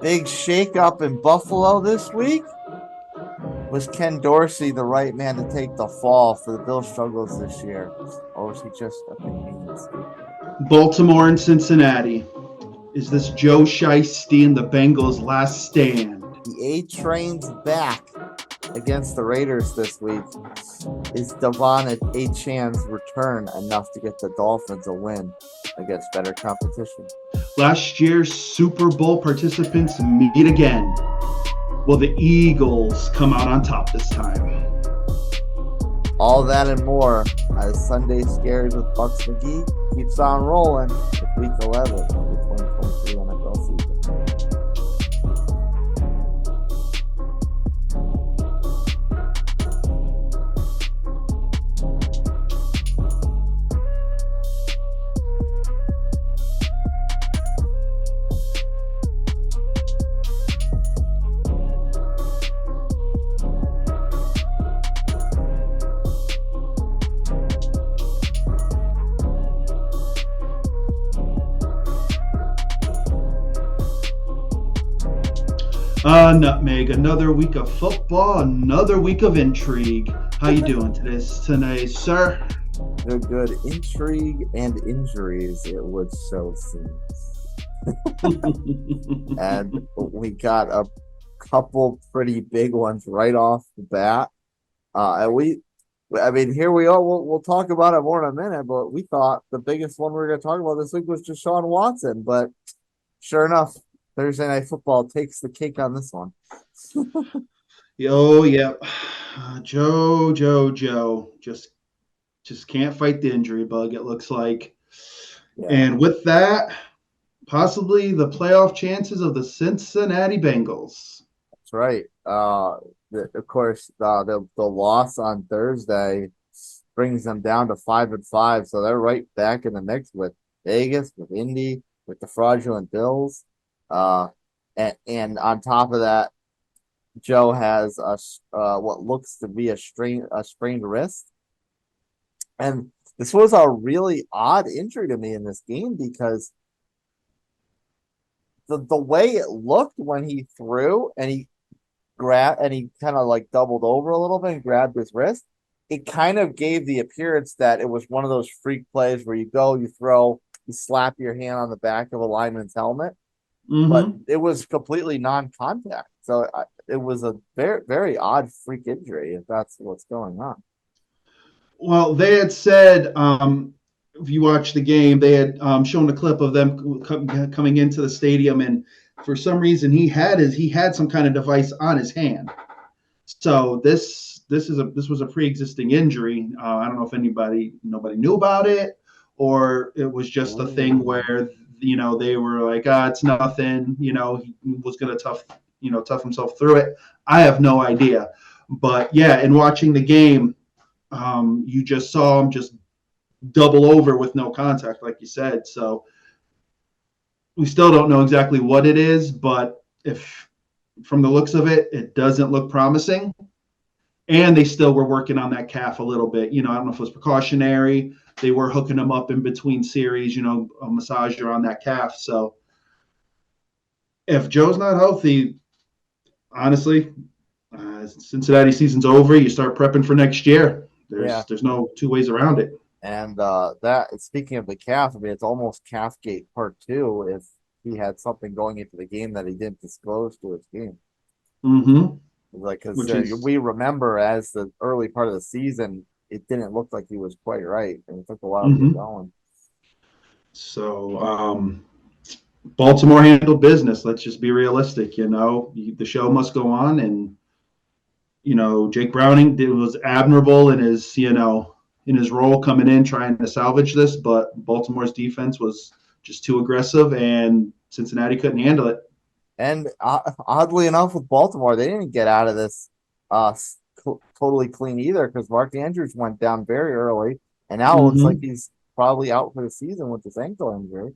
Big shakeup in Buffalo this week. Was Ken Dorsey the right man to take the fall for the Bills' struggles this year? Or was he just a convenience scapegoat? Baltimore and Cincinnati. Is this Joe Shiesty and the Bengals' last stand? The A train's back against the Raiders this week. Is Devon Achane's return enough to get the Dolphins a win against better competition? Last year's Super Bowl participants meet again. Will the Eagles come out on top this time? All that and more as Sunday Scaries with Buccs McGee keeps on rolling with Week 11 of the 2023 NFL season. Nutmeg, another week of football, another week of intrigue. How you doing today, sir? Good. Intrigue and injuries, it would so seem. And we got a couple pretty big ones right off the bat. Here we are. We'll talk about it more in a minute, but we thought the biggest one we were going to talk about this week was Deshaun Watson. But sure enough, Thursday Night Football takes the cake on this one. Oh, yeah. Joe. Just can't fight the injury bug, it looks like. Yeah. And with that, possibly the playoff chances of the Cincinnati Bengals. That's right. Of course, the loss on Thursday brings them down to 5-5, so they're right back in the mix with Vegas, with Indy, with the fraudulent Bills. And on top of that, Joe has what looks to be a sprained wrist. And this was a really odd injury to me in this game because the way it looked when he threw and he kind of like doubled over a little bit and grabbed his wrist, it kind of gave the appearance that it was one of those freak plays where you go, you throw, you slap your hand on the back of a lineman's helmet. Mm-hmm. But it was completely non-contact. So it was a very, very odd freak injury, if that's what's going on. Well, they had said, if you watch the game, they had shown a clip of them coming into the stadium, and for some reason he had some kind of device on his hand. So this was a pre-existing injury. I don't know if nobody knew about it, or it was just a thing where they were like, it's nothing. He was gonna tough himself through it. I have no idea, but yeah, in watching the game, you just saw him just double over with no contact, like you said. So we still don't know exactly what it is, but if from the looks of it, it doesn't look promising. And they still were working on that calf a little bit. I don't know if it was precautionary. They were hooking him up in between series, a massager on that calf. So if Joe's not healthy, honestly, Cincinnati season's over. You start prepping for next year. There's no two ways around it. And speaking of the calf, it's almost Calfgate Part 2 if he had something going into the game that he didn't disclose to his game. Mm-hmm. Because we remember as the early part of the season, it didn't look like he was quite right, and it took a while to get going. So Baltimore handled business. Let's just be realistic. The show must go on, and Jake Browning was admirable in his in his role coming in trying to salvage this, but Baltimore's defense was just too aggressive, and Cincinnati couldn't handle it. And oddly enough, with Baltimore, they didn't get out of this totally clean either because Mark Andrews went down very early, and now it looks like he's probably out for the season with this ankle injury.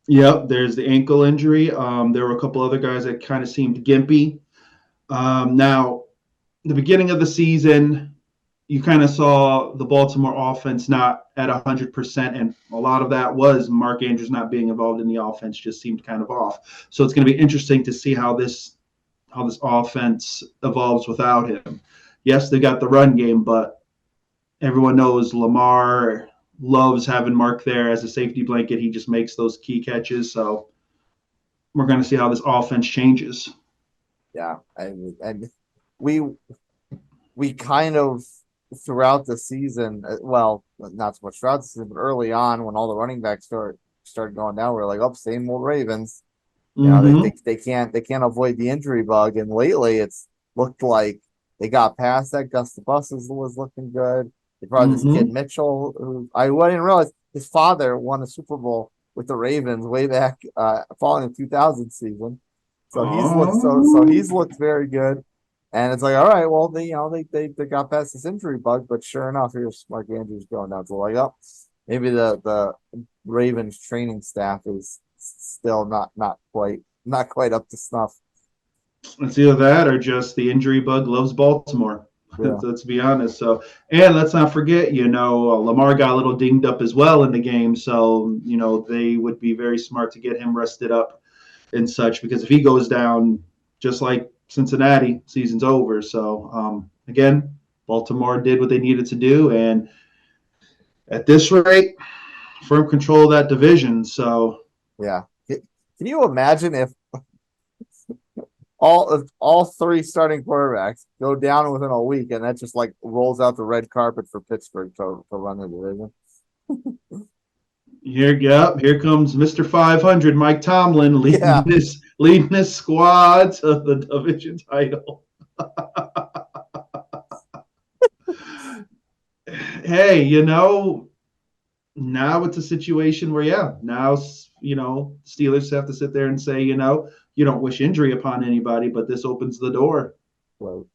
Yep, there's the ankle injury. There were a couple other guys that kind of seemed gimpy. Now, the beginning of the season, you kind of saw the Baltimore offense not at 100%, and a lot of that was Mark Andrews not being involved in the offense. Just seemed kind of off. So it's going to be interesting to see how this offense evolves without him. Yes, they got the run game, but everyone knows Lamar loves having Mark there as a safety blanket. He just makes those key catches. So we're going to see how this offense changes. Yeah, and we we kind of throughout the season, well, not so much throughout the season, but early on when all the running backs started going down, we're like, oh, same old Ravens. You know, Mm-hmm. they can't avoid the injury bug. And lately, it's looked like they got past that. Gus the Bus was looking good. They brought this kid Mm-hmm. Mitchell, who I didn't realize his father won a Super Bowl with the Ravens way back, following the 2000 season. So he's Oh. looked very good. And it's like, all right, well, they got past this injury bug, but sure enough, here's Mark Andrews going down. So like, oh, maybe the Ravens training staff is still not quite up to snuff. It's either that or just the injury bug loves Baltimore. Yeah, Let's be honest. So, and let's not forget, Lamar got a little dinged up as well in the game. So, they would be very smart to get him rested up and such because if he goes down, just like Cincinnati, season's over. So, again, Baltimore did what they needed to do. And at this rate, firm control of that division. So, yeah. Can you imagine if all three starting quarterbacks go down within a week, and that just like rolls out the red carpet for Pittsburgh to run the division? Here comes Mr. 500, Mike Tomlin, leading Yeah, this squad to the division title. Hey, now it's a situation where, now Steelers have to sit there and say, you don't wish injury upon anybody, but this opens the door. well,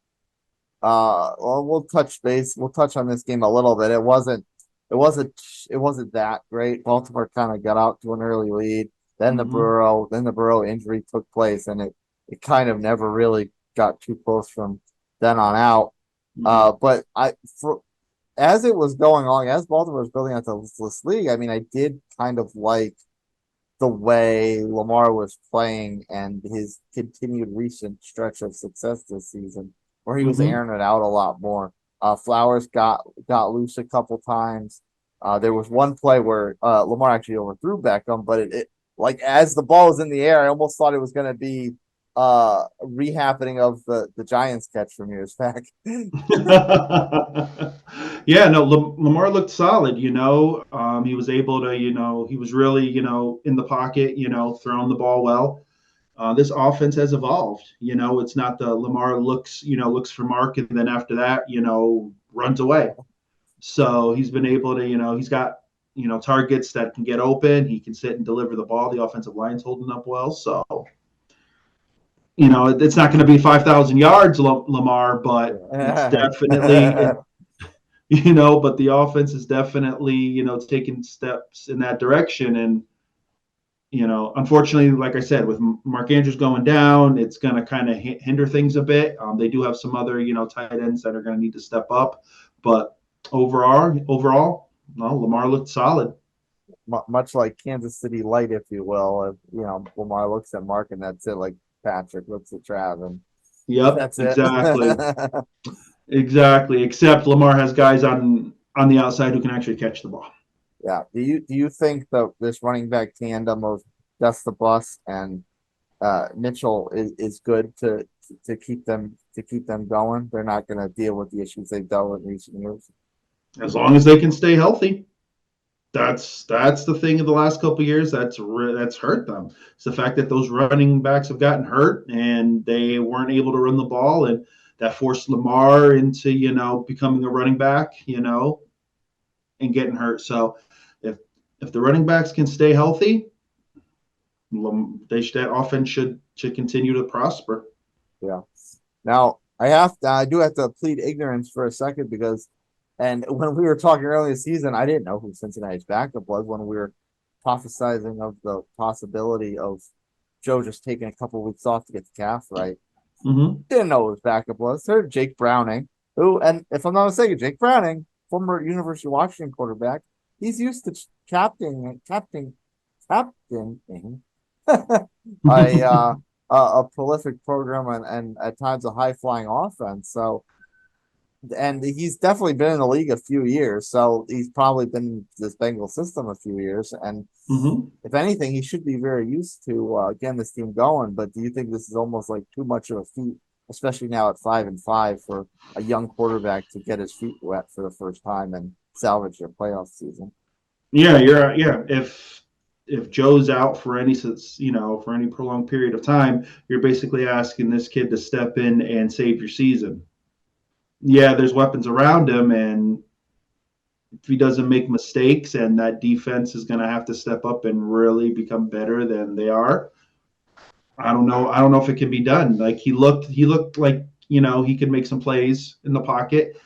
well, we'll touch base. We'll touch on this game a little bit. It wasn't, it wasn't that great. Baltimore kind of got out to an early lead. Mm-hmm. Then the Burrow injury took place, and it kind of never really got too close from then on out. Mm-hmm. But as it was going on, as Baltimore was building out this league, I mean, I did kind of like the way Lamar was playing and his continued recent stretch of success this season, where he was Mm-hmm. airing it out a lot more. Flowers got loose a couple times. There was one play where Lamar actually overthrew Beckham, but it like as the ball was in the air, I almost thought it was going to be rehappening of the Giants catch from years back. Yeah, no, Lamar looked solid. He was able to, he was really, in the pocket, throwing the ball well. This offense has evolved. It's not the Lamar looks for Mark, and then after that, runs away. So he's been able to, he's got, targets that can get open. He can sit and deliver the ball. The offensive line's holding up well. So, it's not going to be 5,000 yards, Lamar, but it's definitely, but the offense is definitely, taking steps in that direction. And, unfortunately, like I said, with Mark Andrews going down, it's going to kind of hinder things a bit. They do have some other, tight ends that are going to need to step up. But overall, no, Lamar looked solid. Much like Kansas City Light, if you will. Lamar looks at Mark and that's it. Like Patrick looks at Trav and Yep, that's it. exactly. Exactly. Except Lamar has guys on the outside who can actually catch the ball. Yeah. Do you think that this running back tandem of Gus the Bus and Mitchell is good to keep them going? They're not going to deal with the issues they've dealt with in recent years. As long as they can stay healthy. That's the thing of the last couple of years that's hurt them. It's the fact that those running backs have gotten hurt and they weren't able to run the ball, and that forced Lamar into becoming a running back, and getting hurt. So if the running backs can stay healthy, that offense should continue to prosper. Yeah. Now I do have to plead ignorance for a second because, and when we were talking earlier this season, I didn't know who Cincinnati's backup was when we were prophesizing of the possibility of Joe just taking a couple of weeks off to get the calf right. Mm-hmm. Didn't know who his backup was. Heard Jake Browning. Who, and if I'm not mistaken, Jake Browning, former University of Washington quarterback, he's used to captaining a a prolific program and at times a high flying offense. So, and he's definitely been in the league a few years. So he's probably been in this Bengal system a few years. And if anything, he should be very used to getting this team going. But do you think this is almost like too much of a feat, especially now at 5-5, for a young quarterback to get his feet wet for the first time and salvage their playoff season? Yeah, if Joe's out for any for any prolonged period of time, you're basically asking this kid to step in and save your season. Yeah, there's weapons around him, and if he doesn't make mistakes and that defense is going to have to step up and really become better than they are, I don't know. I don't know if it can be done. Like he looked like, he could make some plays in the pocket,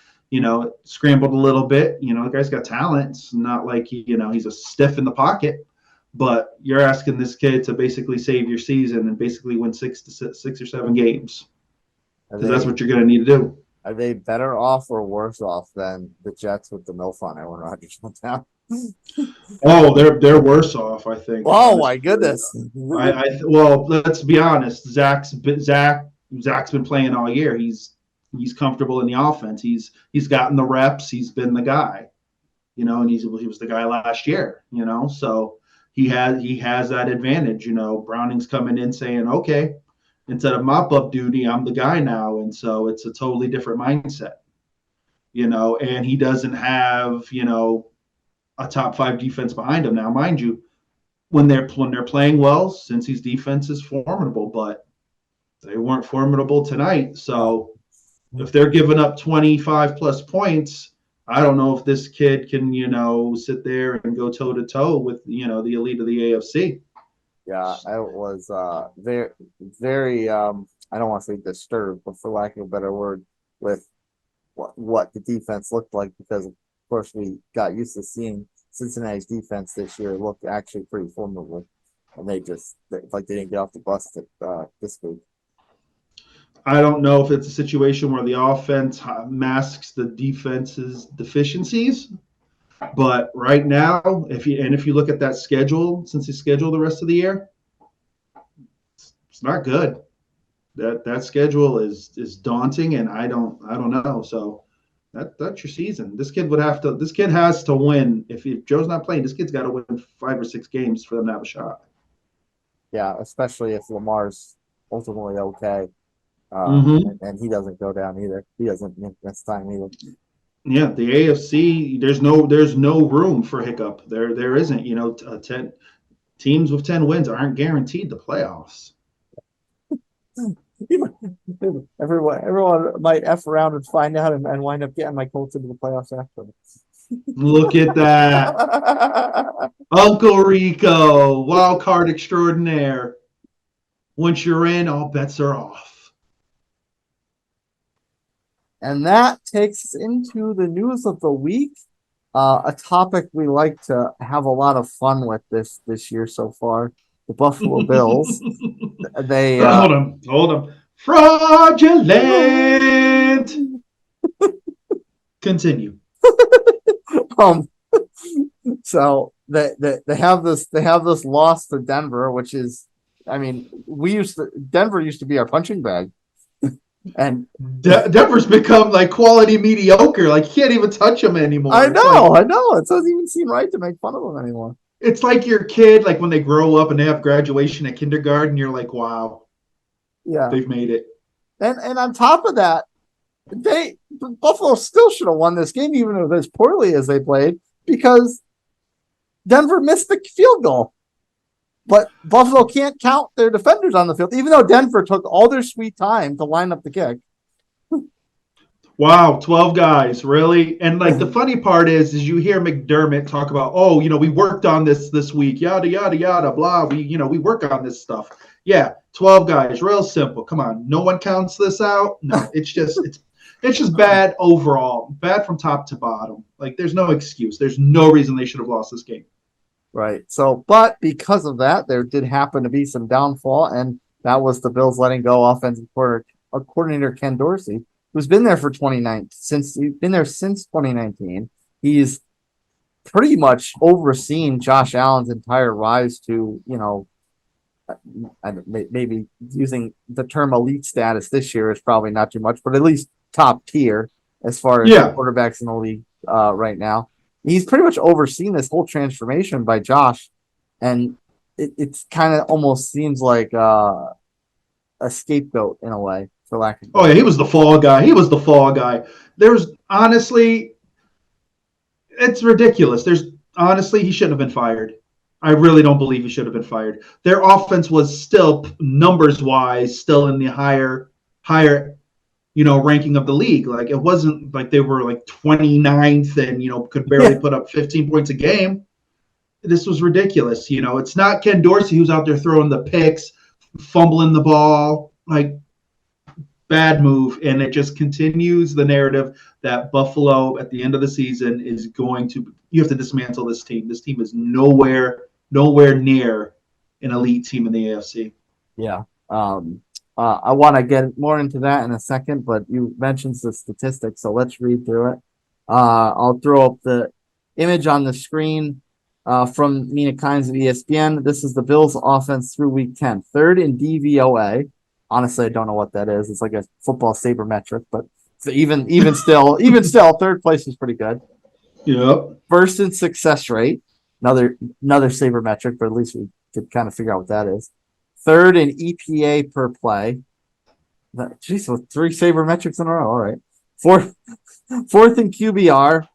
scrambled a little bit. The guy's got talent. It's not like he's a stiff in the pocket, but you're asking this kid to basically save your season and basically win 6 or 7 games, because that's what you're going to need to do. Are they better off or worse off than the Jets with the MILF on Aaron Rodgers now? Oh, they're worse off, I think. Oh my goodness! Well, let's be honest. Zach's been playing all year. He's comfortable in the offense. He's gotten the reps. He's been the guy, and he was the guy last year. So he has that advantage. Browning's coming in saying, okay, instead of mop up duty, I'm the guy now, and so it's a totally different mindset. And he doesn't have a top 5 defense behind him now, mind you. When they're playing well, since his defense is formidable, but they weren't formidable tonight. So if they're giving up 25 plus points, I don't know if this kid can sit there and go toe to toe with the elite of the AFC. Yeah, I was very, very. I don't want to say disturbed, but for lack of a better word, with what the defense looked like, because of course we got used to seeing Cincinnati's defense this year look actually pretty formidable, and they didn't get off the bus this week. I don't know if it's a situation where the offense masks the defense's deficiencies, but right now, if you look at that schedule, since he's scheduled the rest of the year, it's not good. That schedule is daunting, and I don't know. So that's your season. This kid has to win. If Joe's not playing, this kid's got to win 5 or 6 games for them to have a shot. Yeah, especially if Lamar's ultimately okay, and he doesn't go down either. He doesn't miss time either. Yeah, the AFC, there's no room for hiccup. There isn't. 10 teams with 10 wins aren't guaranteed the playoffs. Everyone might F around and find out and wind up getting my Colts into the playoffs after. Look at that. Uncle Rico, wild card extraordinaire. Once you're in, all bets are off. And that takes us into the news of the week, a topic we like to have a lot of fun with this year so far. The Buffalo Bills. They hold on. Fraudulent. Continue. So they have this loss to Denver, which is, Denver used to be our punching bag. And Denver's become like quality mediocre. Like you can't even touch them anymore. I know. It doesn't even seem right to make fun of them anymore. It's like your kid, like when they grow up and they have graduation at kindergarten, you're like, wow, yeah, they've made it. And on top of that, Buffalo still should have won this game, even as poorly as they played, because Denver missed the field goal. But Buffalo can't count their defenders on the field, even though Denver took all their sweet time to line up the kick. Wow, 12 guys, really? And like the funny part is you hear McDermott talk about, we worked on this week, yada yada yada, blah. We work on this stuff. Yeah, 12 guys, real simple. Come on, no one counts this out. No, it's just bad overall, bad from top to bottom. Like there's no excuse. There's no reason they should have lost this game. Right. So, but because of that, there did happen to be some downfall, and that was the Bills letting go offensive coordinator Ken Dorsey. who's been there for 29 since he's been there since 2019. He's pretty much overseen Josh Allen's entire rise to, maybe using the term elite status this year is probably not too much, but at least top tier as far as quarterbacks in the league right now. He's pretty much overseen this whole transformation by Josh, and it's kind of almost seems like a scapegoat in a way, for lack of. Oh yeah, he was the fall guy. There's honestly, it's ridiculous. He shouldn't have been fired. I really don't believe he should have been fired. Their offense was still numbers wise, still in the higher, ranking of the league. Like it wasn't like they were like 29th and, could barely put up 15 points a game. This was ridiculous. It's not Ken Dorsey who's out there throwing the picks, fumbling the ball, like bad move. And it just continues the narrative that Buffalo at the end of the season is you have to dismantle this team. This team is nowhere near an elite team in the AFC. Yeah. I want to get more into that in a second, but you mentioned the statistics, so let's read through it. I'll throw up the image on the screen from Mina Kimes of ESPN. This is the Bills' offense through Week 10. Third in DVOA. Honestly, I don't know what that is. It's like a football sabermetric, but even still, third place is pretty good. Yep. First in success rate. Another sabermetric, but at least we could kind of figure out what that is. Third in EPA per play. Geez, so 3 sabermetrics in a row. All right. Fourth in QBR.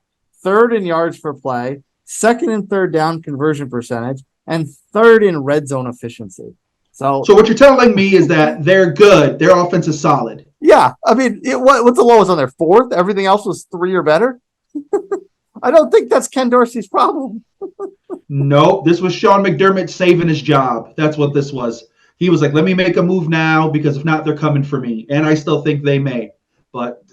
Third in yards per play. Second and third down conversion percentage. And third in red zone efficiency. So what you're telling me is that they're good. Their offense is solid. Yeah. I mean, what's the lowest on there? Fourth? Everything else was 3 or better? I don't think that's Ken Dorsey's problem. Nope. This was Sean McDermott saving his job. That's what this was. He was like, let me make a move now because if not, they're coming for me. And I still think they may. But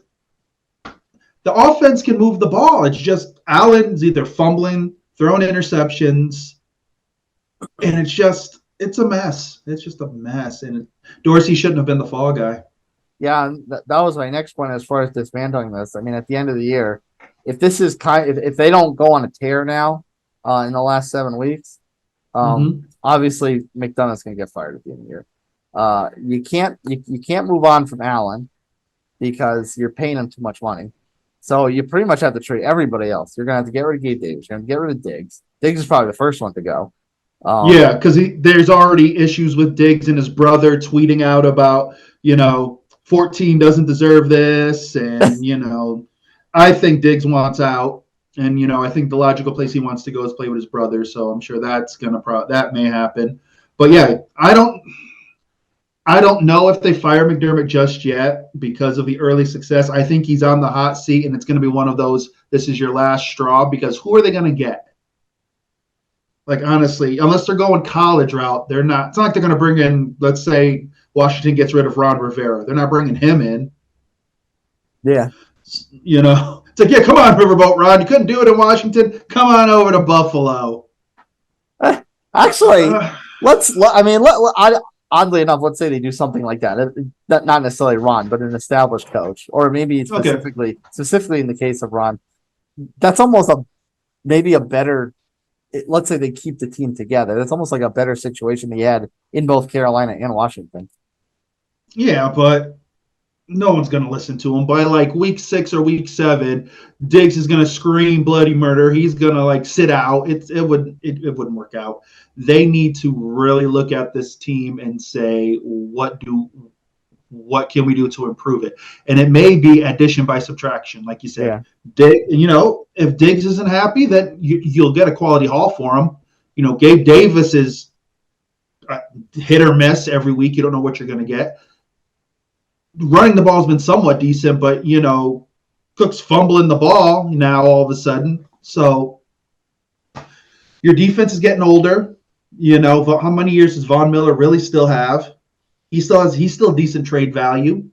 the offense can move the ball. It's just Allen's either fumbling, throwing interceptions, and it's a mess. It's just a mess. And Dorsey shouldn't have been the fall guy. Yeah, that was my next point as far as dismantling this. I mean, at the end of the year, if this is if they don't go on a tear now in the last 7 weeks, obviously McDonough's going to get fired at the end of the year. You can't move on from Allen because you're paying him too much money. So you pretty much have to trade everybody else. You're going to have to get rid of Gabe Davis. You're going to get rid of Diggs. Diggs is probably the first one to go. Because there's already issues with Diggs and his brother tweeting out about 14 doesn't deserve this, and I think Diggs wants out, and I think the logical place he wants to go is play with his brother. So I'm sure that's that may happen. But yeah, I don't know if they fire McDermott just yet because of the early success. I think he's on the hot seat, and it's going to be one of those. This is your last straw because who are they going to get? Like, honestly, unless they're going college route, they're not. It's not like they're going to bring in, let's say, Washington gets rid of Ron Rivera. They're not bringing him in. Yeah. It's like, yeah, come on, Riverboat Ron. You couldn't do it in Washington. Come on over to Buffalo. Actually, oddly enough, let's say they do something like that. Not necessarily Ron, but an established coach. Or maybe specifically in the case of Ron, that's almost maybe a better. Let's say they keep the team together. That's almost like a better situation they had in both Carolina and Washington. Yeah, but no one's going to listen to him. By like week 6 or week 7, Diggs is going to scream bloody murder. He's going to sit out. It wouldn't work out. They need to really look at this team and say, what can we do to improve it? And it may be addition by subtraction, like you said. Yeah. If Diggs isn't happy, then you'll get a quality haul for him. Gabe Davis is hit or miss every week. You don't know what you're going to get. Running the ball has been somewhat decent, but, Cook's fumbling the ball now all of a sudden. So your defense is getting older. How many years does Von Miller really still have? He's still decent trade value.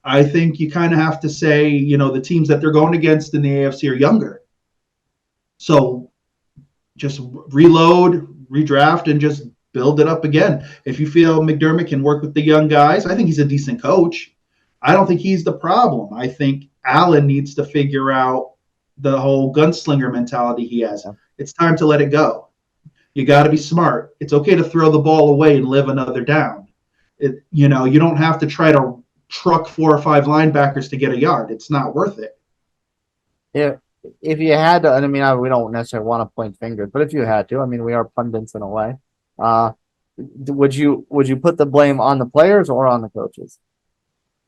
I think you kind of have to say, the teams that they're going against in the AFC are younger. So just reload, redraft, and just build it up again. If you feel McDermott can work with the young guys, I think he's a decent coach. I don't think he's the problem. I think Allen needs to figure out the whole gunslinger mentality he has. Yeah. It's time to let it go. You got to be smart. It's okay to throw the ball away and live another down. You don't have to try to truck 4 or 5 linebackers to get a yard. It's not worth it. If you had to, and I mean, we don't necessarily want to point fingers, but if you had to, I mean, we are pundits in a way. Would you put the blame on the players or on the coaches?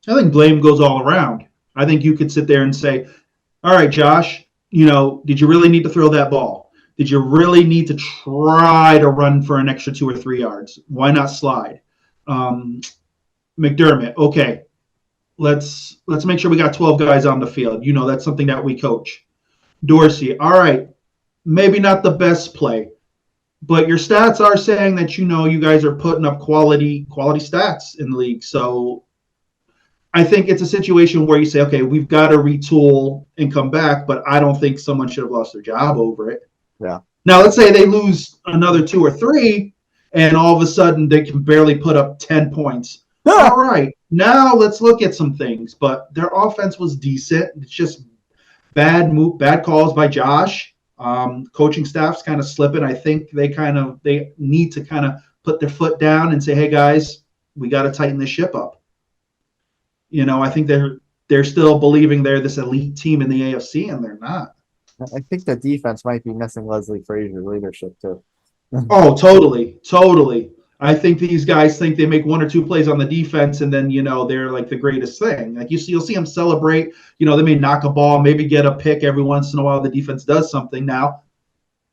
I think blame goes all around. I think you could sit there and say, all right, Josh, did you really need to throw that ball? Did you really need to try to run for an extra 2 or 3 yards? Why not slide? McDermott, okay, let's make sure we got 12 guys on the field. That's something that we coach. Dorsey, all right, maybe not the best play, but your stats are saying that you guys are putting up quality stats in the league. So I think it's a situation where you say, okay, we've got to retool and come back, but I don't think someone should have lost their job over it. Yeah. Now let's say they lose another 2 or 3, and all of a sudden they can barely put up 10 points. All right, now let's look at some things. But their offense was decent. It's just bad calls by Josh. Coaching staff's kind of slipping. I think they need to kind of put their foot down and say, hey guys, we got to tighten this ship up. I think they're still believing they're this elite team in the AFC, and they're not. I think the defense might be missing Leslie Frazier's leadership too. Oh, totally. I think these guys think they make 1 or 2 plays on the defense, and then they're like the greatest thing. Like you'll see them celebrate. They may knock a ball, maybe get a pick every once in a while. The defense does something. Now,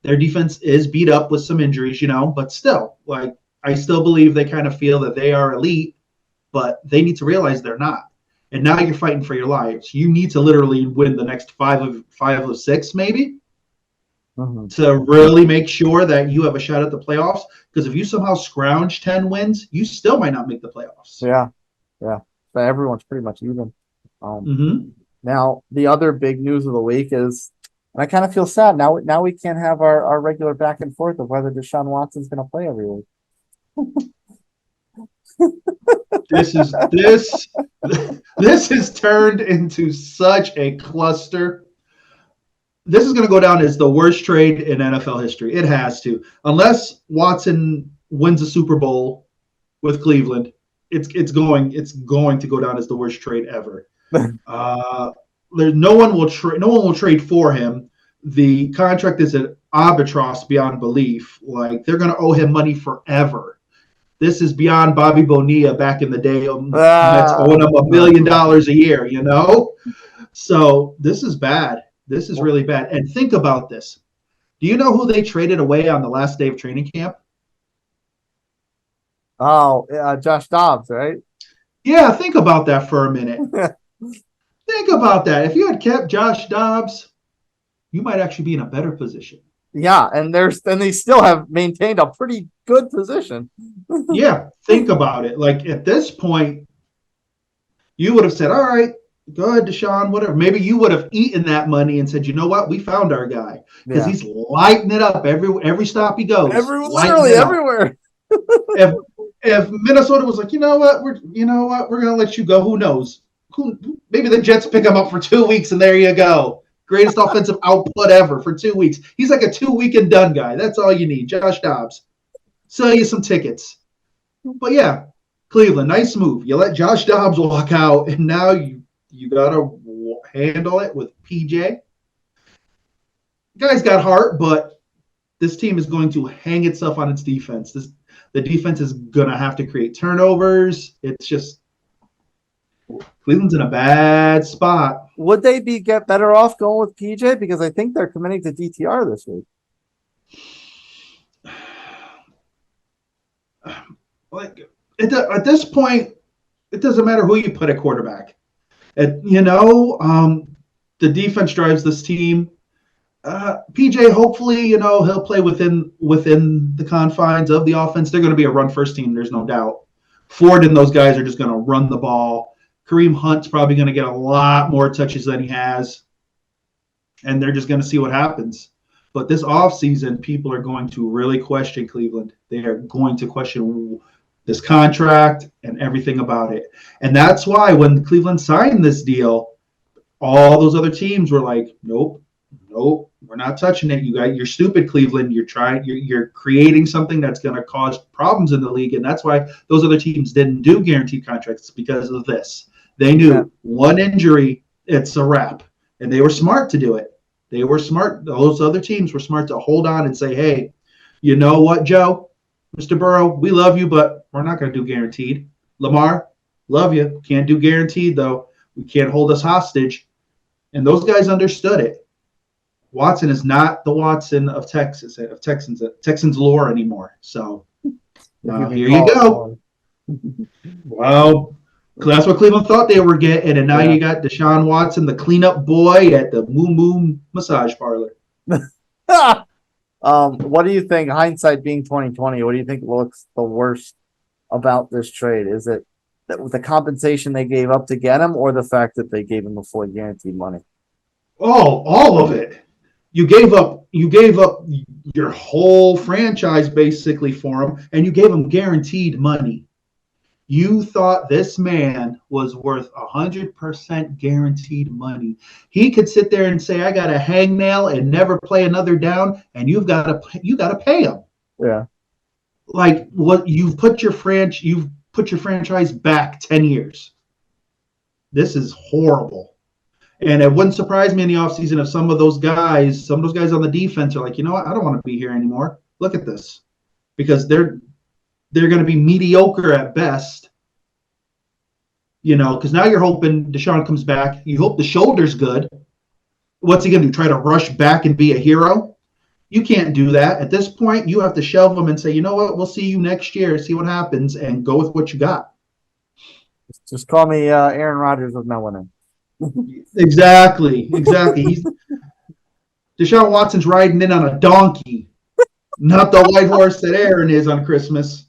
their defense is beat up with some injuries, but still, like I still believe they kind of feel that they are elite, but they need to realize they're not. And now you're fighting for your lives. You need to literally win the next 5 of 6, maybe. To really make sure that you have a shot at the playoffs. Because if you somehow scrounge 10 wins, you still might not make the playoffs. Yeah. But everyone's pretty much even. Now, the other big news of the week is, and I kind of feel sad, now we can't have our regular back and forth of whether Deshaun Watson's going to play every week. This has turned into such a cluster. This is going to go down as the worst trade in NFL history. It has to, unless Watson wins a Super Bowl with Cleveland. It's going to go down as the worst trade ever. No one will trade for him. The contract is an albatross beyond belief. Like they're going to owe him money forever. This is beyond Bobby Bonilla back in the day. That's owing him $1 million a year. So this is bad. This is really bad. And think about this. Do you know who they traded away on the last day of training camp? Oh, Josh Dobbs, right? Yeah, think about that for a minute. Think about that. If you had kept Josh Dobbs, you might actually be in a better position. Yeah, and they still have maintained a pretty good position. Yeah, think about it. Like at this point, you would have said, all right, go ahead, Deshaun, whatever. Maybe you would have eaten that money and said, you know what? We found our guy. Because he's lighting it up every stop he goes. Literally everywhere. If Minnesota was like, you know what, we're gonna let you go. Who knows? Maybe the Jets pick him up for 2 weeks and there you go. Greatest offensive output ever for 2 weeks. He's like a 2 week and done guy. That's all you need. Josh Dobbs. Sell you some tickets. But yeah, Cleveland, nice move. You let Josh Dobbs walk out, and now you gotta handle it with PJ. Guy's got heart, but this team is going to hang itself on its defense. The defense is gonna have to create turnovers. It's just Cleveland's in a bad spot. Would they get better off going with PJ? Because I think they're committing to DTR this week. Like at this point, it doesn't matter who you put at quarterback. The defense drives this team. PJ, hopefully, he'll play within the confines of the offense. They're going to be a run-first team, there's no doubt. Ford and those guys are just going to run the ball. Kareem Hunt's probably going to get a lot more touches than he has, and they're just going to see what happens. But this offseason, people are going to really question Cleveland. They are going to question this contract and everything about it. And that's why when Cleveland signed this deal, all those other teams were like, nope, we're not touching it. You're stupid, Cleveland. You're creating something that's going to cause problems in the league. And that's why those other teams didn't do guaranteed contracts, because of this. They knew one injury, it's a wrap. And they were smart to do it. They were smart. Those other teams were smart to hold on and say, hey, you know what, Joe? Mr. Burrow, we love you, but we're not going to do guaranteed. Lamar, love you. Can't do guaranteed, though. We can't hold us hostage. And those guys understood it. Watson is not the Watson of Texans lore anymore. So here you go. Well, that's what Cleveland thought they were getting, and now you got Deshaun Watson, the cleanup boy at the Moo Moo massage parlor. What do you think, hindsight being 2020, what do you think looks the worst about this trade? Is it the compensation they gave up to get him, or the fact that they gave him the fully guaranteed money? Oh, all of it. You gave up your whole franchise basically for him, and you gave him guaranteed money. You thought this man was worth 100% guaranteed money. He could sit there and say, I got a hangnail and never play another down, and you've got to pay him. Yeah. Like what you've put your franchise back 10 years. This is horrible. And it wouldn't surprise me in the offseason if some of those guys on the defense are like, you know what, I don't want to be here anymore. Look at this. Because they're going to be mediocre at best, because now you're hoping Deshaun comes back. You hope the shoulder's good. What's he going to do, try to rush back and be a hero? You can't do that. At this point, you have to shelve him and say, you know what, we'll see you next year, see what happens, and go with what you got. Just call me Aaron Rodgers with melanin. Exactly. Deshaun Watson's riding in on a donkey, not the white horse that Aaron is on Christmas.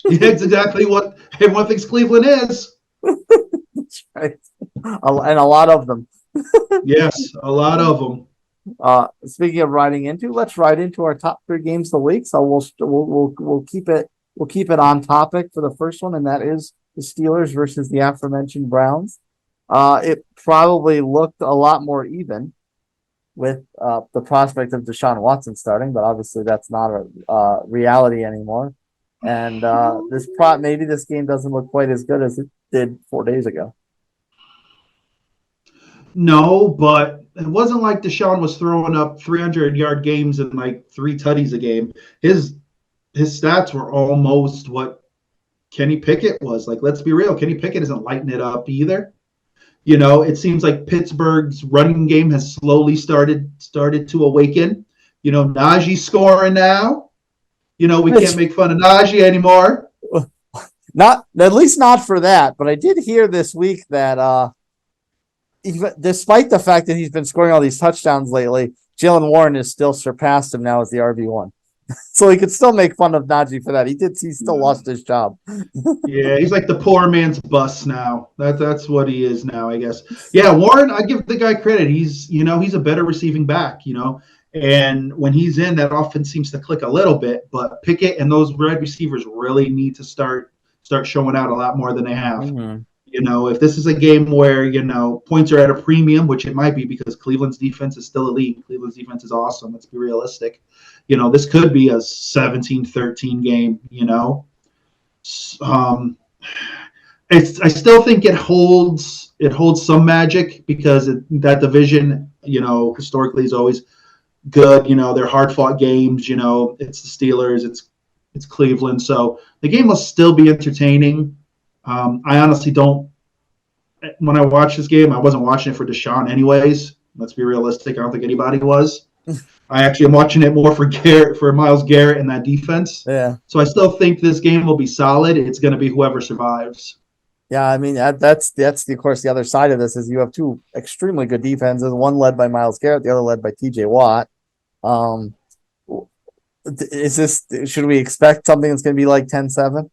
That's exactly what everyone thinks Cleveland is. That's right. And a lot of them. Yes, a lot of them. Speaking of riding into, let's ride into our top 3 games of the week. So we'll keep it on topic for the first one, and that is the Steelers versus the aforementioned Browns. It probably looked a lot more even with the prospect of Deshaun Watson starting, but obviously that's not a reality anymore. And maybe this game doesn't look quite as good as it did 4 days ago. No, but it wasn't like Deshaun was throwing up 300-yard games and like 3 tutties a game. His stats were almost what Kenny Pickett was. Like, let's be real, Kenny Pickett isn't lighting it up either. It seems like Pittsburgh's running game has slowly started to awaken. Najee scoring now. We can't make fun of Najee anymore. Not, at least not for that. But I did hear this week that despite the fact that he's been scoring all these touchdowns lately, Jalen Warren has still surpassed him now as the RB1. So he could still make fun of Najee for that. He still lost his job. Yeah, he's like the poor man's bus now. That's what he is now, I guess. Yeah, Warren, I give the guy credit. He's a better receiving back, and when he's in, that offense seems to click a little bit. But Pickett and those wide receivers really need to start showing out a lot more than they have. Mm-hmm. If this is a game where, points are at a premium, which it might be because Cleveland's defense is still elite. Cleveland's defense is awesome. Let's be realistic. This could be a 17-13 game, I still think it holds some magic because that division, historically is always good. They're hard-fought games. It's the Steelers. It's Cleveland. So the game will still be entertaining. I honestly don't. When I watched this game, I wasn't watching it for Deshaun anyways. Let's be realistic. I don't think anybody was. I actually am watching it more for Myles Garrett and that defense. Yeah. So I still think this game will be solid. It's going to be whoever survives. Yeah, I mean that's of course the other side of this is you have 2 extremely good defenses, one led by Myles Garrett, the other led by TJ Watt. Should we expect something that's going to be like 10-7?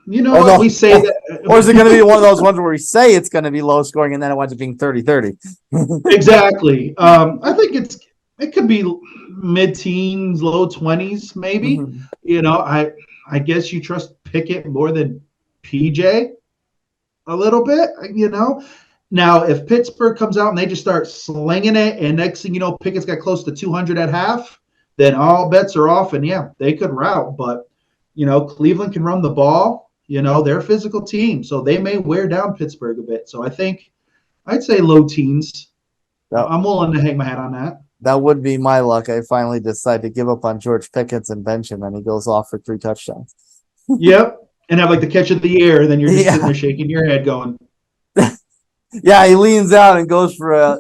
We say that. Or is it going to be one of those ones where we say it's going to be low scoring and then it winds up being 30-30? Exactly. I think it could be mid-teens, low 20s, maybe. Mhm. I guess you trust Pickett more than PJ a little bit. Now, if Pittsburgh comes out and they just start slinging it, and next thing you know, Pickett's got close to 200 at half, then all bets are off, and yeah, they could rout. But Cleveland can run the ball. They're a physical team, so they may wear down Pittsburgh a bit. So I think I'd say low teens. That I'm willing to hang my hat on that. that would be my luck. I finally decide to give up on George Pickens and bench him, and he goes off for 3 touchdowns. Yep, and have like the catch of the year, and then you're just sitting Yeah, there shaking your head, going, yeah. He leans out and goes for a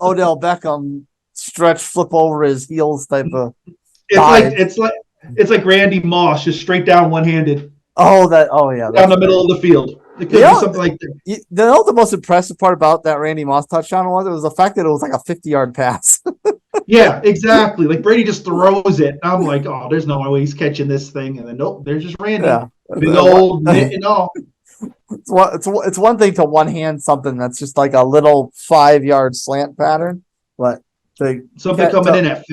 Odell Beckham stretch flip over his heels type of it's like dive. it's like Randy Moss, just straight down one-handed Oh yeah, down that's the great. middle of the field. It could be Yeah, something like that. the most impressive part about that Randy Moss touchdown was the fact that it was like a 50-yard pass. Yeah, exactly. Like Brady just throws it. I'm like, oh, there's no way he's catching this thing. And then nope, there's just Randy, Yeah, big old mitt and all. it's one thing to one hand something that's just like a little 5-yard slant pattern, but to Something get coming to in at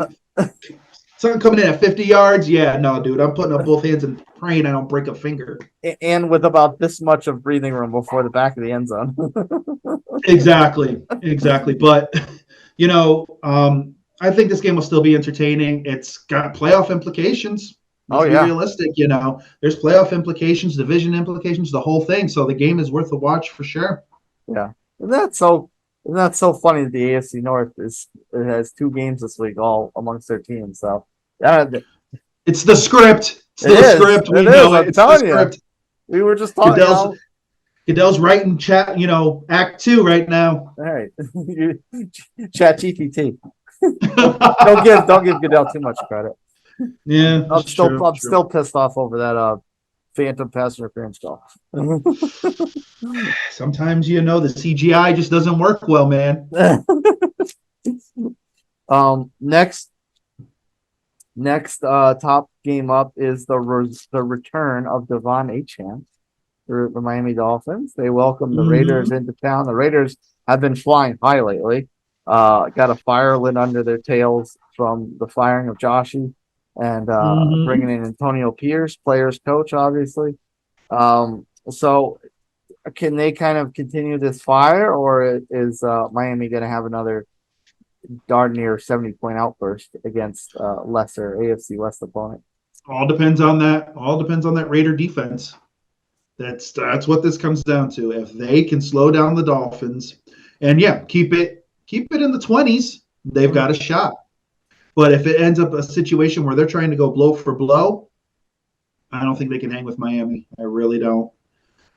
something coming in at 50 yards. Yeah, no, dude, I'm putting up both hands and praying I don't break a finger. and with about this much of breathing room before the back of the end zone. Exactly. But I think this game will still be entertaining. It's got playoff implications. Oh Let's be yeah, realistic. There's playoff implications, division implications, the whole thing. So the game is worth a watch for sure. yeah. And that's so funny that the AFC North it has 2 games this week all amongst their teams. So yeah, It's the script. It's it the is. script. We It is. know it. I'm It's the telling you. script. We were just talking. Goodell's writing chat. Act 2 right now. All right, Chat GPT. Don't give Goodell too much credit. Yeah, I'm it's true. still pissed off over that phantom pass interference call. Sometimes the CGI just doesn't work well, man. Next top game up is the return of Devon Achane for the Miami Dolphins. They welcome the Raiders into town. The Raiders have been flying high lately. Got a fire lit under their tails from the firing of Joshy and bringing in Antonio Pierce, players coach, obviously. So can they kind of continue this fire, or is Miami going to have another darn near 70-point outburst against lesser AFC West opponent? All depends on that. All depends on that Raider defense. That's what this comes down to. If they can slow down the Dolphins, and yeah, keep it in the 20s, they've got a shot. But if it ends up a situation where they're trying to go blow for blow, I don't think they can hang with Miami. I really don't.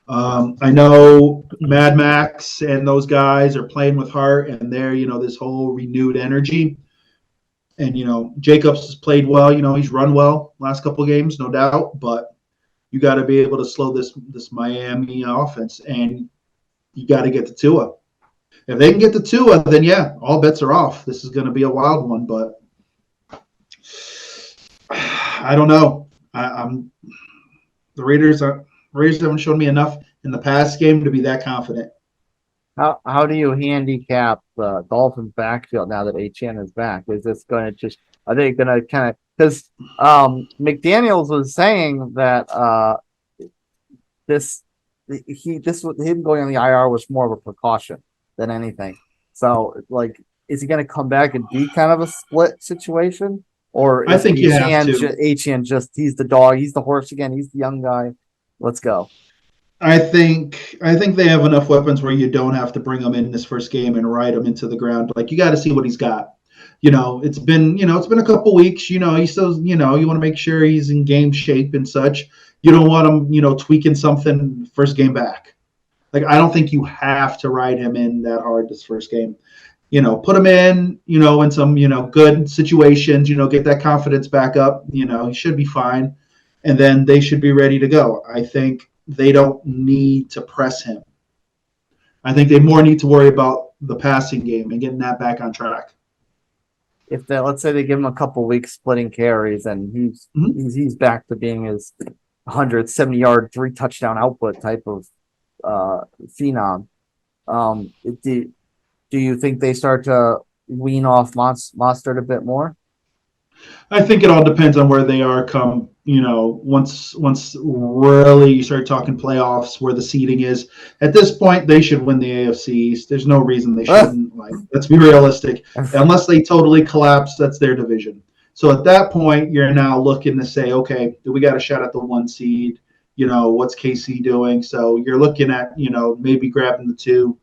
I know Mad Max and those guys are playing with heart, and they're this whole renewed energy. And Jacobs has played well. He's run well last couple of games, no doubt. But you got to be able to slow this Miami offense, and you got to get to Tua. If they can get to Tua, then yeah, all bets are off. This is going to be a wild one, but I don't know. The Raiders haven't shown me enough in the past game to be that confident. How do you handicap the Dolphins backfield now that Achane is back? Is this going to are they going to kind of, because McDaniels was saying that him going on the IR was more of a precaution than anything. So like, is he going to come back and be kind of a split situation? Or is I think you have to. Achane just, he's the dog, he's the horse again, he's the young guy. Let's go. I think they have enough weapons where you don't have to bring him in this first game and ride him into the ground. Like, you got to see what he's got. It's been a couple weeks. He still, you want to make sure he's in game shape and such. You don't want him, tweaking something first game back. Like, I don't think you have to ride him in that hard this first game. Put him in, in some, good situations, get that confidence back up. He should be fine. And then they should be ready to go. I think they don't need to press him. I think they more need to worry about the passing game and getting that back on track. If let's say they give him a couple weeks splitting carries and he's back to being his 170-yard 3-touchdown output type of phenom. Do you think they start to wean off Mostert a bit more? I think it all depends on where they are come, once really you start talking playoffs, where the seeding is. At this point, they should win the AFC East. There's no reason they shouldn't. Like, let's be realistic. Unless they totally collapse, that's their division. So at that point, you're now looking to say, okay, do we got a shot at the 1 seed? What's KC doing? So you're looking at, maybe grabbing the 2.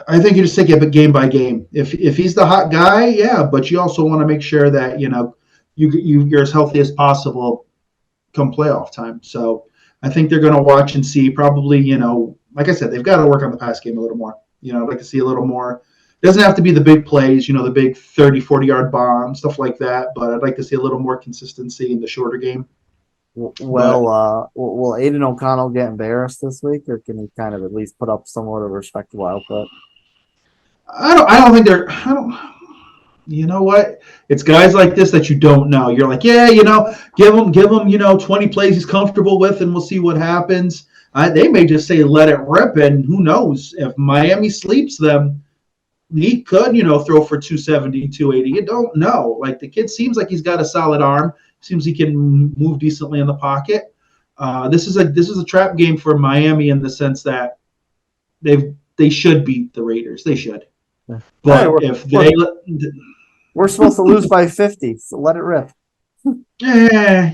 I think you just take it game by game. If he's the hot guy, yeah, but you also want to make sure that you're as healthy as possible come playoff time. So I think they're going to watch and see. Probably, like I said, they've got to work on the pass game a little more. I'd like to see a little more. It doesn't have to be the big plays, the big 30, 40-yard bomb, stuff like that. But I'd like to see a little more consistency in the shorter game. Well, will Aiden O'Connell get embarrassed this week, or can he kind of at least put up somewhat of a respectable output? I don't think they're. I don't. You know what? It's guys like this that you don't know. You're like, yeah, give him, 20 plays he's comfortable with, and we'll see what happens. They may just say let it rip, and who knows if Miami sleeps them, he could, throw for 270, 280. You don't know. Like, the kid seems like he's got a solid arm. Seems he can move decently in the pocket. This is a trap game for Miami in the sense that they should beat the Raiders. They should. But we're supposed to lose by 50, so let it rip. Yeah,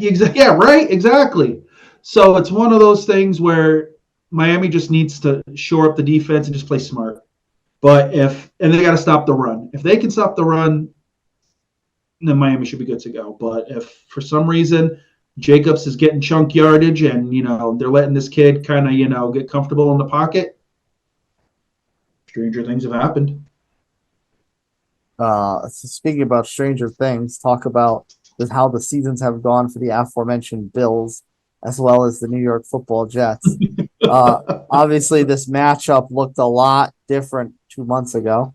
right, exactly. So it's one of those things where Miami just needs to shore up the defense and just play smart. But and they got to stop the run. If they can stop the run, then Miami should be good to go. But if for some reason Shakeups is getting chunk yardage and they're letting this kid kind of get comfortable in the pocket, stranger things have happened. So speaking about stranger things, talk about how the seasons have gone for the aforementioned Bills as well as the New York Football Jets. Obviously, this matchup looked a lot different 2 months ago.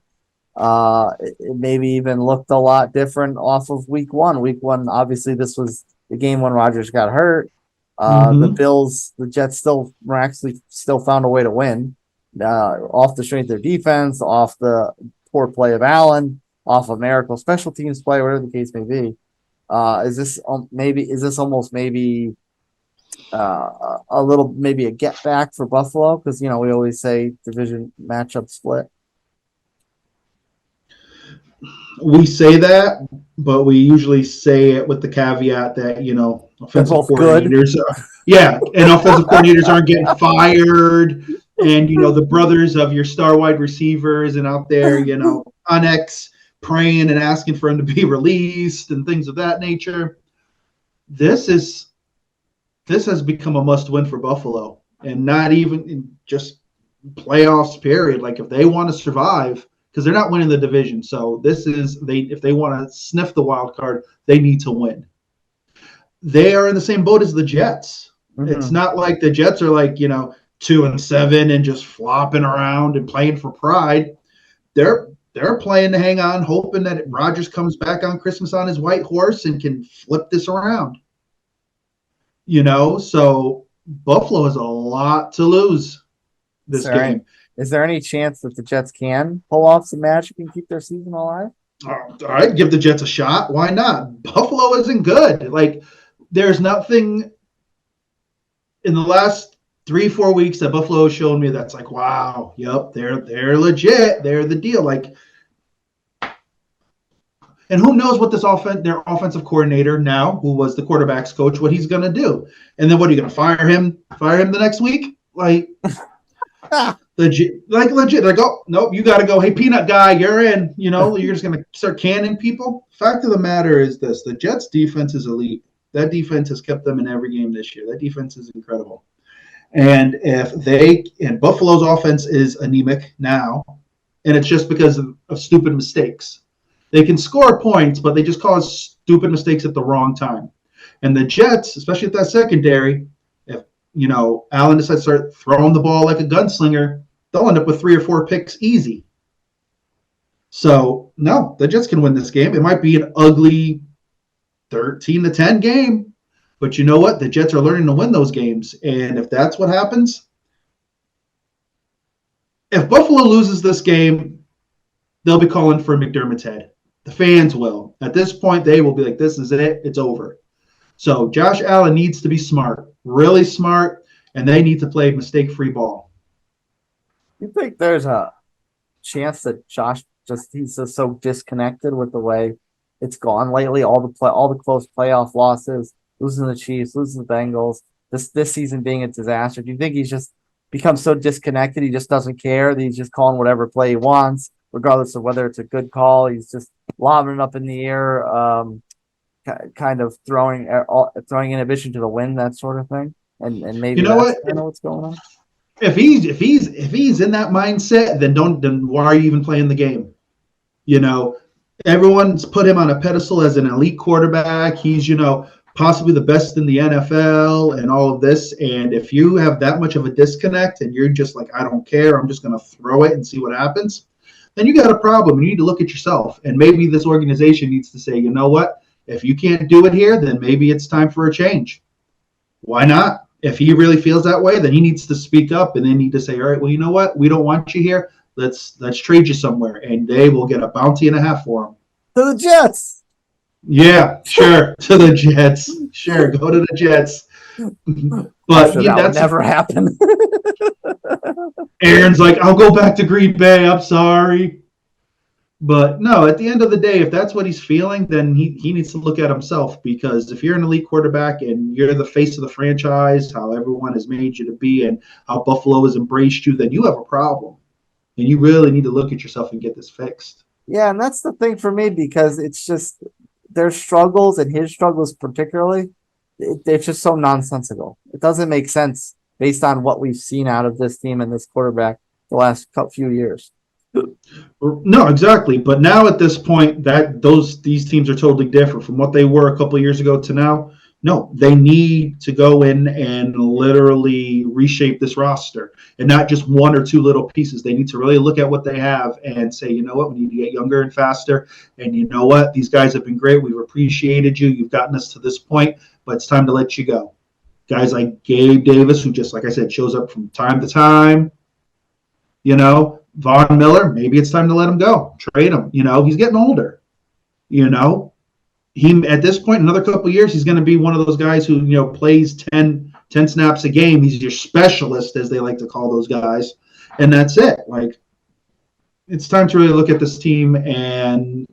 It maybe even looked a lot different off of week one. Week one, obviously, this was the game when Rodgers got hurt. The Jets still miraculously still found a way to win. Off the strength of their defense, off the poor play of Allen, off of miracle special teams play, whatever the case may be. Is this almost a little maybe a get back for Buffalo? Because we always say division matchup split. We say that, but we usually say it with the caveat that offensive coordinators, and offensive coordinators aren't getting fired, and the brothers of your star wide receivers and out there, Onyx praying and asking for him to be released and things of that nature. This has become a must-win for Buffalo, and not even in just playoffs period. Like, if they want to survive, because they're not winning the division, so if they want to sniff the wild card, they need to win. They are in the same boat as the Jets. Mm-hmm. It's not like the Jets are like 2-7 and just flopping around and playing for pride. They're playing to hang on, hoping that Rodgers comes back on Christmas on his white horse and can flip this around. So Buffalo has a lot to lose this game. Is there any chance that the Jets can pull off some magic and keep their season alive? All right, give the Jets a shot. Why not? Buffalo isn't good. Like, there's nothing in the last 3-4 weeks that Buffalo has shown me that's like, wow, yep, they're legit. They're the deal. Like, and who knows what their offensive coordinator now, who was the quarterback's coach, what he's going to do. And then what are you going to fire him the next week? Like, legit. Like, oh, nope, you got to go. Hey, peanut guy, you're in. You're just going to start canning people. Fact of the matter is this. The Jets defense is elite. That defense has kept them in every game this year. That defense is incredible. And Buffalo's offense is anemic now, and it's just because of stupid mistakes. They can score points, but they just cause stupid mistakes at the wrong time. And the Jets, especially at that secondary, if Allen decides to start throwing the ball like a gunslinger, they'll end up with 3 or 4 picks easy. So no, the Jets can win this game. It might be an ugly 13-10 game, but you know what? The Jets are learning to win those games. And if that's what happens, if Buffalo loses this game, they'll be calling for McDermott's head. The fans will. At this point, they will be like, this is it. It's over. So Josh Allen needs to be smart, really smart, and they need to play mistake-free ball. You think there's a chance that Josh he's just so disconnected with the way it's gone lately? All the close playoff losses, losing the Chiefs, losing the Bengals, this season being a disaster. Do you think he's just become so disconnected? He just doesn't care. That he's just calling whatever play he wants, regardless of whether it's a good call. He's just lobbing it up in the air, kind of throwing inhibition to the wind, that sort of thing. And maybe that's kind of what's going on. If he's in that mindset, then why are you even playing the game? Everyone's put him on a pedestal as an elite quarterback. He's, possibly the best in the NFL and all of this. And if you have that much of a disconnect and you're just like, I don't care, I'm just going to throw it and see what happens, then you got a problem. You need to look at yourself. And maybe this organization needs to say, you know what? If you can't do it here, then maybe it's time for a change. Why not? If he really feels that way, then he needs to speak up and they need to say, all right, well, you know what? We don't want you here. Let's trade you somewhere. And they will get $1.5 million for him. To the Jets. Yeah, sure. To the Jets. Sure, go to the Jets. But that would never happen. Aaron's like, I'll go back to Green Bay. I'm sorry. But no, at the end of the day, if that's what he's feeling, then he needs to look at himself, because if you're an elite quarterback and you're the face of the franchise, how everyone has made you to be and how Buffalo has embraced you, then you have a problem. And you really need to look at yourself and get this fixed. Yeah, and that's the thing for me, because it's just their struggles, and his struggles particularly, it's just so nonsensical. It doesn't make sense based on what we've seen out of this team and this quarterback the last few years. No, exactly. But now at this point, these teams are totally different from what they were a couple of years ago to now. No, they need to go in and literally reshape this roster, and not just one or two little pieces. They need to really look at what they have and say, you know what, we need to get younger and faster. And you know what, these guys have been great. We've appreciated you. You've gotten us to this point, but it's time to let you go. Guys like Gabe Davis, who just, like I said, shows up from time to time. Von Miller, maybe it's time to let him go. Trade him. He's getting older. He, at this point, another couple of years, he's going to be one of those guys who, plays 10 snaps a game. He's your specialist, as they like to call those guys. And that's it. Like, it's time to really look at this team and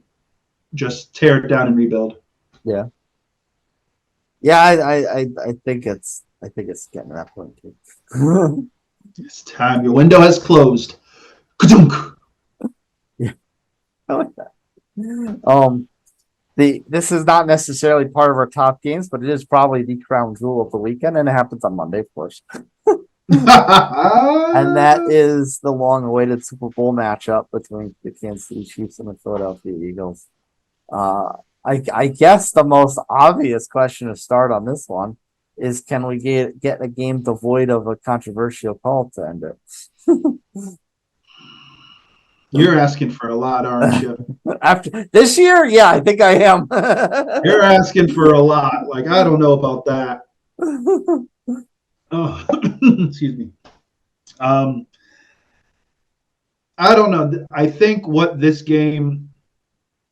just tear it down and rebuild. Yeah. Yeah, I think it's getting to that point too. It's time. Your window has closed. Yeah. I like that. This is not necessarily part of our top games, but it is probably the crown jewel of the weekend, and it happens on Monday, of course. And that is the long-awaited Super Bowl matchup between the Kansas City Chiefs and the Philadelphia Eagles. I guess the most obvious question to start on this one is, can we get a game devoid of a controversial call to end it? You're asking for a lot, aren't you? After this year, yeah, I think I am. You're asking for a lot. Like, I don't know about that. Oh, excuse me. I don't know. I think what this game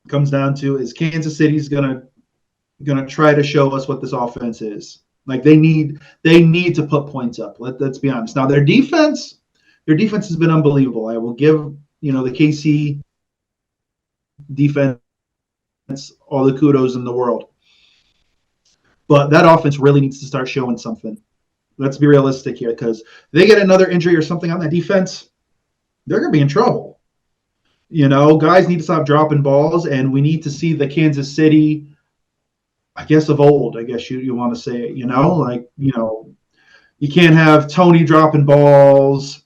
comes down to is Kansas City's gonna try to show us what this offense is. Like, they need to put points up. Let's be honest. Now, their defense has been unbelievable. I will give the KC defense all the kudos in the world. But that offense really needs to start showing something. Let's be realistic here, because if they get another injury or something on that defense, they're going to be in trouble. Guys need to stop dropping balls, and we need to see the Kansas City, I guess, of old, I guess you want to say it, you can't have Tony dropping balls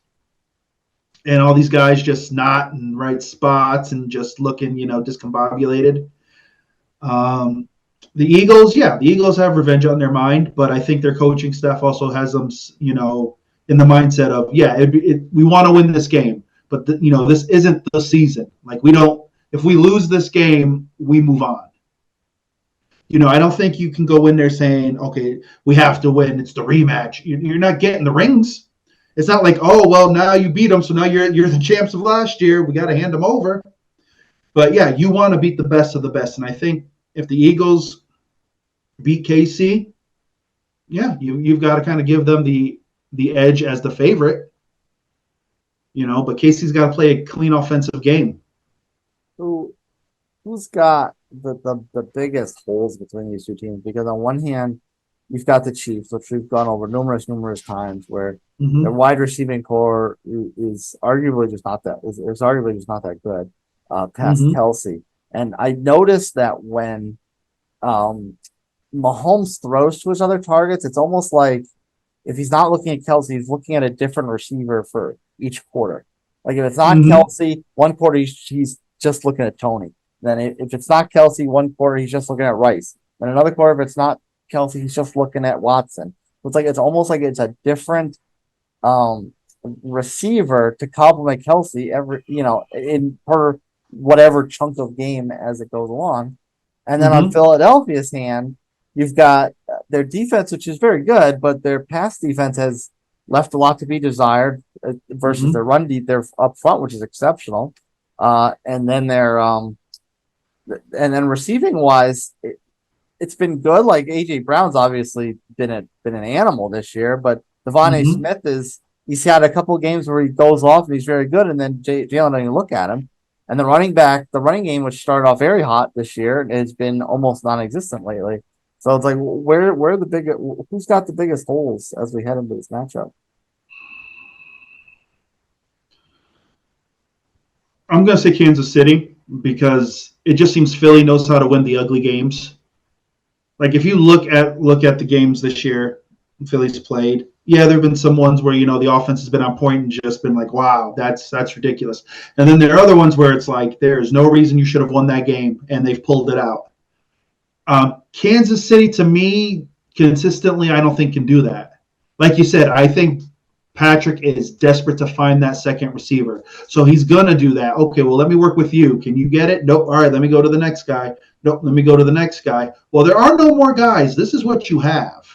and all these guys just not in right spots and just looking, discombobulated. The Eagles have revenge on their mind, but I think their coaching staff also has them, in the mindset of, we want to win this game, but this isn't the season. Like, if we lose this game, we move on. I don't think you can go in there saying, okay, we have to win. It's the rematch. You're not getting the rings. It's not like, oh, well, now you beat them, so now you're the champs of last year. We got to hand them over. But yeah, you want to beat the best of the best. And I think if the Eagles beat KC, yeah, you've got to kind of give them the edge as the favorite, but KC's got to play a clean offensive game. Who's got the biggest holes between these two teams? Because on one hand, you've got the Chiefs, which we've gone over numerous times, where their wide receiving core is arguably just not that good past Kelsey. And I noticed that when Mahomes throws to his other targets, it's almost like if he's not looking at Kelsey, he's looking at a different receiver for each quarter. Like if it's not Kelsey, one quarter he's just looking at Tony. Then if it's not Kelsey, one quarter he's just looking at Rice. Then another quarter, if it's not Kelsey, he's just looking at Watson. It's almost like it's a different receiver to complement Kelsey in per whatever chunk of game as it goes along. And then on Philadelphia's hand, you've got their defense, which is very good, but their pass defense has left a lot to be desired versus their run deep. They're up front, which is exceptional. And then receiving wise, it's been good. Like AJ Brown's obviously been an animal this year, but Devontae Smith he's had a couple of games where he goes off and he's very good, and then Jalen doesn't even look at him. And the running game, which started off very hot this year, has been almost non-existent lately. So it's like, who's got the biggest holes as we head into this matchup? I'm going to say Kansas City because it just seems Philly knows how to win the ugly games. Like if you look at the games this year Philly's played, yeah, there have been some ones where the offense has been on point and just been like, wow, that's ridiculous. And then there are other ones where it's like there's no reason you should have won that game, and they've pulled it out. Kansas City, to me, consistently, I don't think can do that. Like you said, I think Patrick is desperate to find that second receiver. So he's going to do that. Okay, well, let me work with you. Can you get it? Nope. All right, let me go to the next guy. Nope, let me go to the next guy. Well, there are no more guys. This is what you have.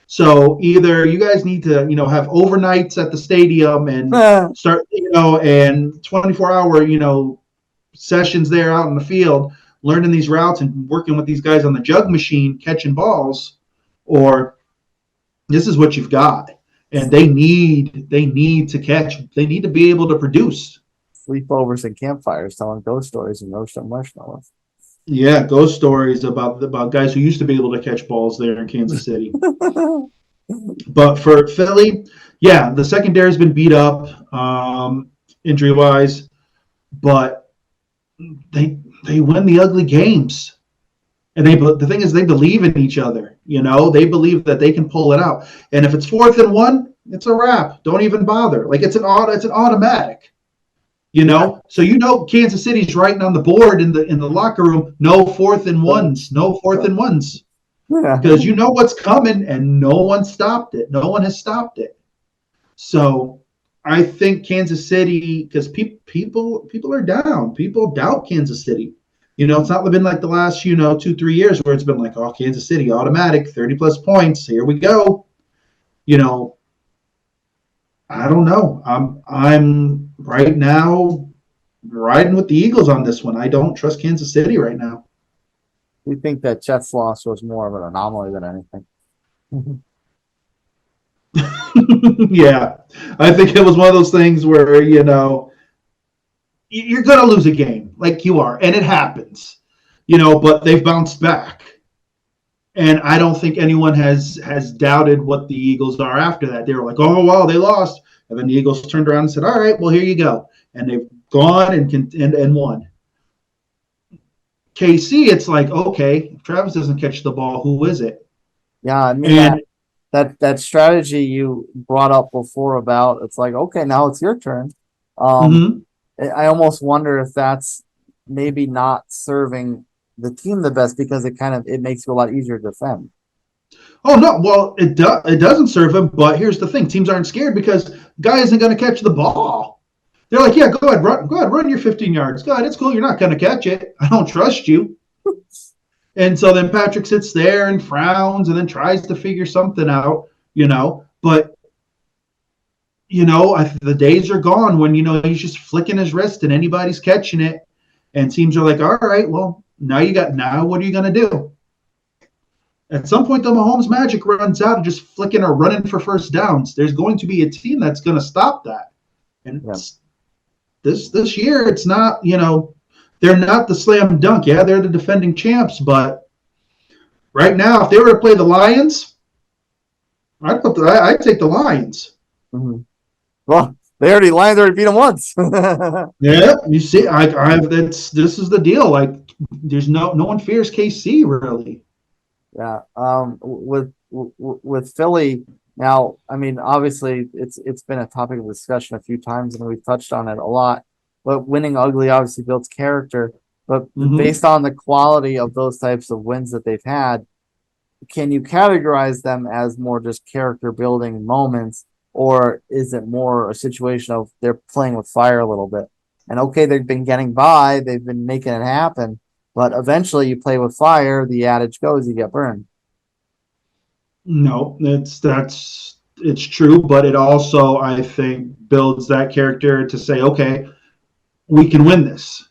So either you guys need to, have overnights at the stadium and start, and 24-hour, sessions there out in the field, learning these routes and working with these guys on the jug machine, catching balls, or this is what you've got. And they need to catch. They need to be able to produce. Sleepovers and campfires, telling ghost stories and roasting marshmallows. Yeah, ghost stories about guys who used to be able to catch balls there in Kansas City. But for Philly, yeah, the secondary has been beat up injury-wise, but they win the ugly games. And the thing is, they believe in each other. They believe that they can pull it out. And if it's 4th and 1, it's a wrap. Don't even bother. Like it's an automatic. So Kansas City's writing on the board in the locker room, no 4th and 1s, no 4th and 1s. Yeah. Because you know what's coming, and no one stopped it. No one has stopped it. So I think Kansas City, because people are down. People doubt Kansas City. It's not been like the last 2-3 years where it's been like, oh, Kansas City automatic 30+ points. Here we go. I don't know. I'm right now riding with the Eagles on this one. I don't trust Kansas City right now. We think that Jets loss was more of an anomaly than anything. Yeah, I think it was one of those things where you're going to lose a game, like you are, and it happens. But they've bounced back. And I don't think anyone has doubted what the Eagles are after that. They were like, oh, wow, they lost. And then the Eagles turned around and said, all right, well, here you go. And they've gone and won. KC, it's like, okay, if Travis doesn't catch the ball, who is it? Yeah, I mean, that strategy you brought up before about, it's like, okay, now it's your turn. I almost wonder if that's maybe not serving the team the best, because it makes it a lot easier to defend. Oh no, well it doesn't serve him, but here's the thing: teams aren't scared because the guy isn't going to catch the ball. They're like, yeah, go ahead, run your 15 yards. Go ahead, it's cool. You're not going to catch it. I don't trust you. And so then Patrick sits there and frowns and then tries to figure something out, But the days are gone when he's just flicking his wrist and anybody's catching it. And teams are like, all right, well, now what are you going to do? At some point, the Mahomes magic runs out of just flicking or running for first downs. There's going to be a team that's going to stop that. And this year, it's not, they're not the slam dunk. Yeah, they're the defending champs, but right now, if they were to play the Lions, I'd take the Lions. Mm-hmm. Well, Lions already beat them once. Yeah, you see, this is the deal. Like, there's no one fears KC really. Yeah. With Philly now, I mean, obviously it's been a topic of discussion a few times, and we've touched on it a lot. But winning ugly obviously builds character. But based on the quality of those types of wins that they've had, can you categorize them as more just character building moments, or is it more a situation of they're playing with fire a little bit? And okay, they've been getting by, they've been making it happen, but eventually you play with fire, the adage goes, you get burned. No, it's true, but it also, I think, builds that character to say, okay, we can win this.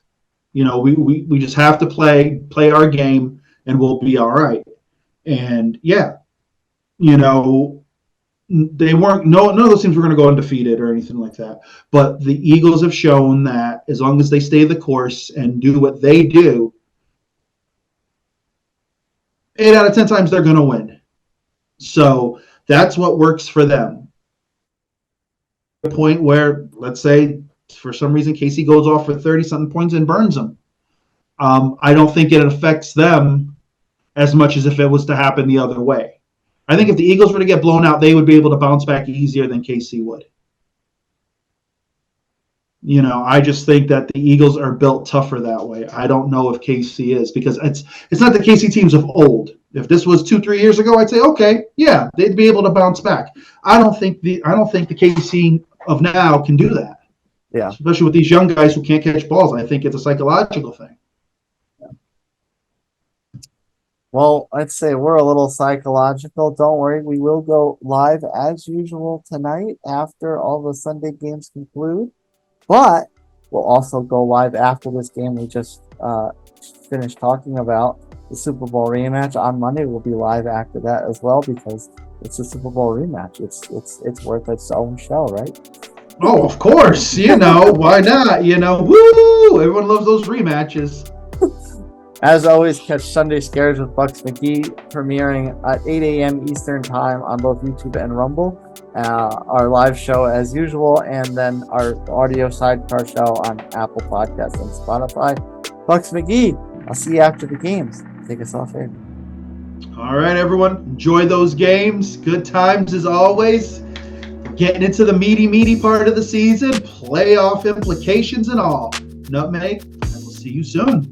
We just have to play our game and we'll be all right. And yeah, they weren't, none of those teams were going to go undefeated or anything like that. But the Eagles have shown that as long as they stay the course and do what they do, 8 out of 10 times they're going to win. So that's what works for them. The point where, let's say, for some reason, KC goes off for 30-something points and burns them. I don't think it affects them as much as if it was to happen the other way. I think if the Eagles were to get blown out, they would be able to bounce back easier than KC would. I just think that the Eagles are built tougher that way. I don't know if KC is, because it's not the KC teams of old. If this was 2-3 years ago, I'd say, okay, yeah, they'd be able to bounce back. I don't think the KC of now can do that. Yeah. Especially with these young guys who can't catch balls. I think it's a psychological thing. Well, I'd say we're a little psychological. Don't worry, we will go live as usual tonight after all the Sunday games conclude. But we'll also go live after this game we just finished talking about, the Super Bowl rematch on Monday. We'll be live after that as well, because it's a Super Bowl rematch. It's worth its own show, right? Oh, of course. Why not? Woo! Everyone loves those rematches. As always, catch Sunday Scaries with Buccs McGee, premiering at 8 a.m. Eastern Time on both YouTube and Rumble. Our live show as usual, and then our audio sidecar show on Apple Podcasts and Spotify. Buccs McGee, I'll see you after the games. Take us off air. All right, everyone. Enjoy those games. Good times as always. Getting into the meaty part of the season, playoff implications and all. Nutmeg, and we'll see you soon.